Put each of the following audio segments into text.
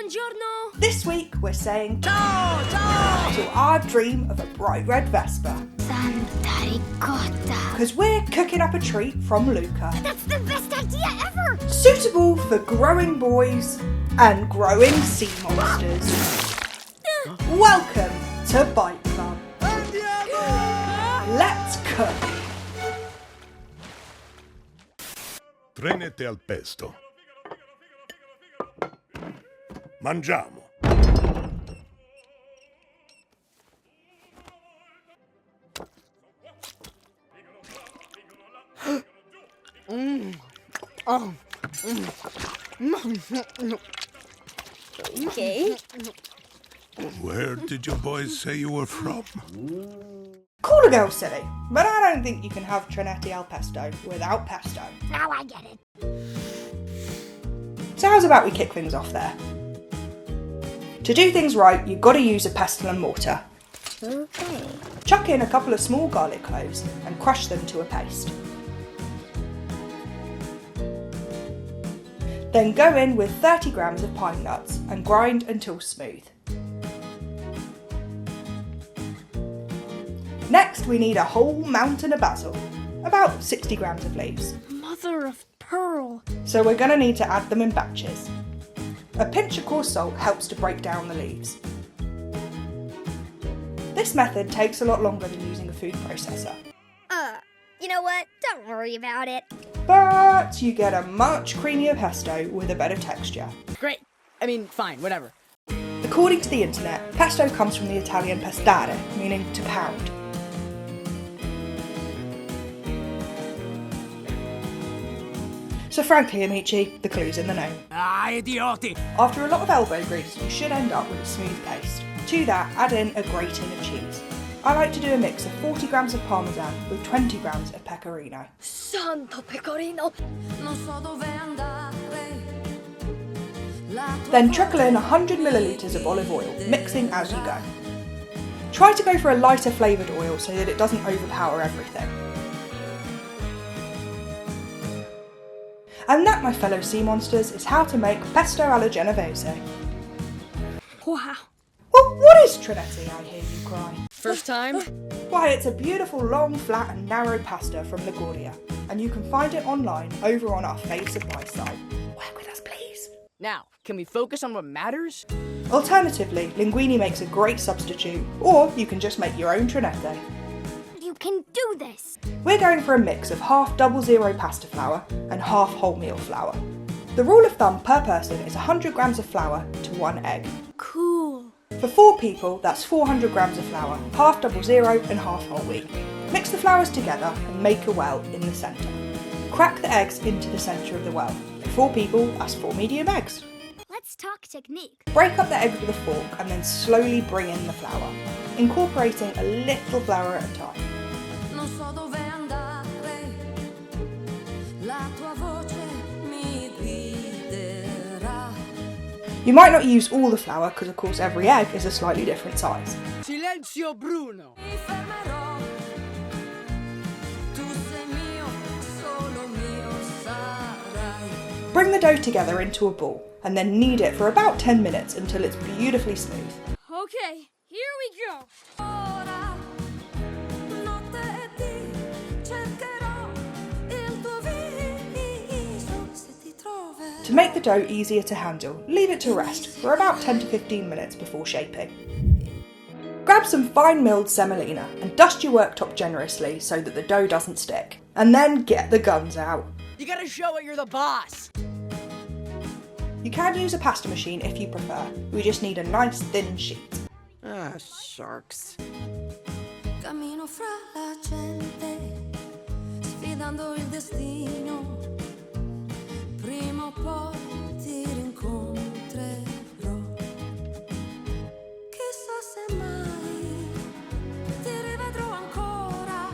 Buongiorno! This week we're saying ciao, ciao to our dream of a bright red Vespa. Santa ricotta! Because we're cooking up a treat from Luca. That's the best idea ever! Suitable for growing boys and growing sea monsters. Welcome to Bite Club. Let's cook. Trenette al Pesto. Mangiamo. Okay. Where did you boys say you were from? Call a girl silly, but I don't think you can have Trenette al Pesto without pesto. Now I get it. So how's about we kick things off there? To do things right, you've got to use a pestle and mortar. Okay. Chuck in a couple of small garlic cloves and crush them to a paste. Then go in with 30 grams of pine nuts and grind until smooth. Next we need a whole mountain of basil, about 60 grams of leaves. Mother of pearl. So we're going to need to add them in batches. A pinch of coarse salt helps to break down the leaves. This method takes a lot longer than using a food processor. You know what? Don't worry about it. But you get a much creamier pesto with a better texture. Great. I mean, fine, whatever. According to the internet, pesto comes from the Italian pestare, meaning to pound. So frankly, amici, the clue's in the name. Ah, idioti! After a lot of elbow grease, you should end up with a smooth paste. To that, add in a grating of cheese. I like to do a mix of 40 grams of parmesan with 20 grams of pecorino. Santo pecorino. Then trickle in 100 millilitres of olive oil, mixing as you go. Try to go for a lighter flavoured oil so that it doesn't overpower everything. And that, my fellow sea monsters, is how to make pesto alla genovese. Wow. Well, what is Trenette, I hear you cry? First time? Why, it's a beautiful long, flat and narrow pasta from Liguria, and you can find it online over on our fave supply site. Work with us, please. Now, can we focus on what matters? Alternatively, linguine makes a great substitute, or you can just make your own Trenette. You can do this. We're going for a mix of half 00 pasta flour and half wholemeal flour. The rule of thumb per person is 100 grams of flour to 1 egg. Cool. For 4 people, that's 400 grams of flour, half 00 and half whole wheat. Mix the flours together and make a well in the centre. Crack the eggs into the centre of the well. For 4 people, that's 4 medium eggs. Let's talk technique. Break up the eggs with a fork and then slowly bring in the flour, incorporating a little flour at a time. You might not use all the flour because of course every egg is a slightly different size. Silenzio Bruno! Bring the dough together into a ball and then knead it for about 10 minutes until it's beautifully smooth. Okay, here we go. To make the dough easier to handle, leave it to rest for about 10 to 15 minutes before shaping. Grab some fine milled semolina and dust your worktop generously so that the dough doesn't stick. And then get the guns out. You gotta show it you're the boss! You can use a pasta machine if you prefer. We just need a nice thin sheet. Ah, sharks. Cammino fra la gente, sfidando il destino. Prima o poi ti rincontrerò. Chissà se mai ti rivedrò ancora.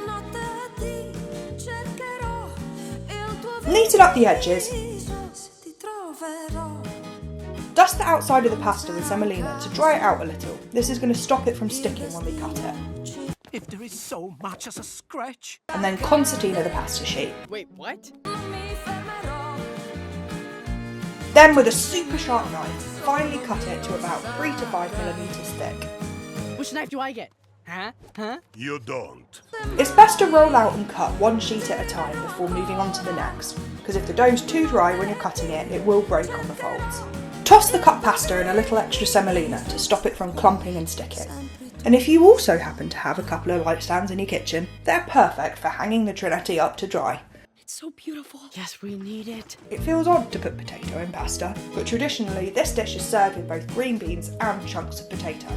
Notte ti cercherò. Il tuo Neaten up the edges. viso se ti troverò. Dust the outside of the pasta with semolina to dry it out a little. This is going to stop it from sticking when we cut it. If there is so much as a scratch. And then concertina the pasta sheet. Wait, what? Then with a super sharp knife, finely cut it to about 3 to 5 millimeters thick. Which knife do I get? Huh? You don't. It's best to roll out and cut one sheet at a time before moving on to the next, because if the dough's too dry when you're cutting it, it will break on the folds. Toss the cut pasta in a little extra semolina to stop it from clumping and sticking. And if you also happen to have a couple of light stands in your kitchen, they're perfect for hanging the Trenette up to dry. It's so beautiful. Yes, we need it. It feels odd to put potato in pasta, but traditionally this dish is served with both green beans and chunks of potato.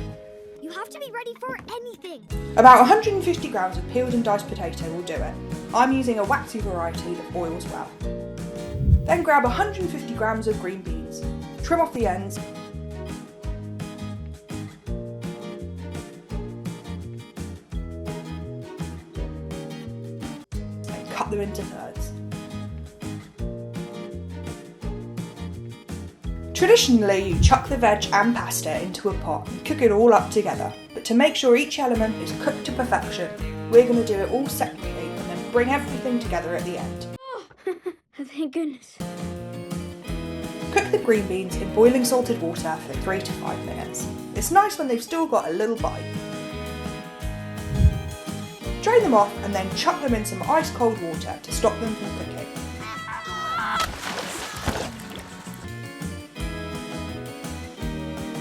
You have to be ready for anything. About 150 grams of peeled and diced potato will do it. I'm using a waxy variety that boils well. Then grab 150 grams of green beans, trim off the ends, and cut them into thirds. Traditionally, you chuck the veg and pasta into a pot and cook it all up together, but to make sure each element is cooked to perfection, we're going to do it all separately and then bring everything together at the end. Oh, thank goodness. Cook the green beans in boiling salted water for 3 to 5 minutes. It's nice when they've still got a little bite. Drain them off and then chuck them in some ice cold water to stop them from cooking.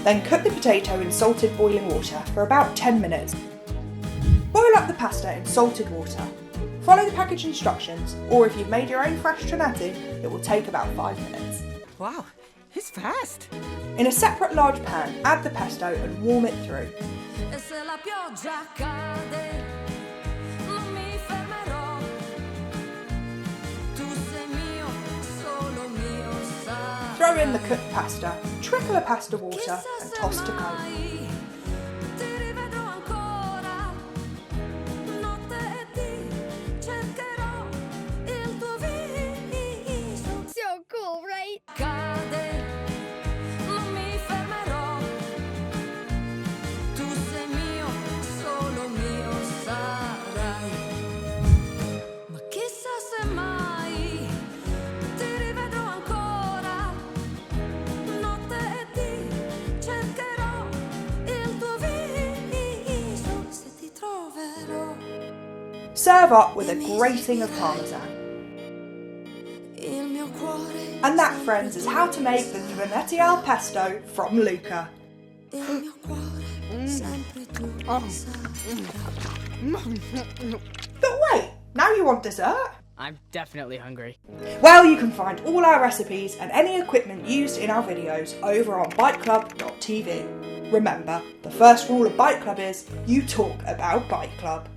Then cook the potato in salted boiling water for about 10 minutes. Boil up the pasta in salted water. Follow the package instructions, or if you've made your own fresh Trenette, it will take about 5 minutes. Wow, he's fast. In a separate large pan, add the pesto and warm it through. E se la pioggia cade, non mi fermerò. Tu sei mio, solo mio, sai. Throw in the cooked pasta, trickle the pasta water and toss to go. Ti rivedrò ancora, notte e dì, cercherò il tuo viso. So cool, right? Cade, non mi fermerò. Tu sei mio, solo mio sarai. Ma chissà se mai ti rivedrò ancora. Notte e dì, cercherò il tuo viso. Se ti troverò. Serve up with a grating of parmesan. Il mio cuore. And that, friends, is how to make the Trenette al Pesto from Luca. Il mio cuore. Sempre tu sarai. But wait, now you want dessert? I'm definitely hungry. Well, you can find all our recipes and any equipment used in our videos over on biteclub.tv. Remember, the first rule of Bite Club is you talk about Bite Club.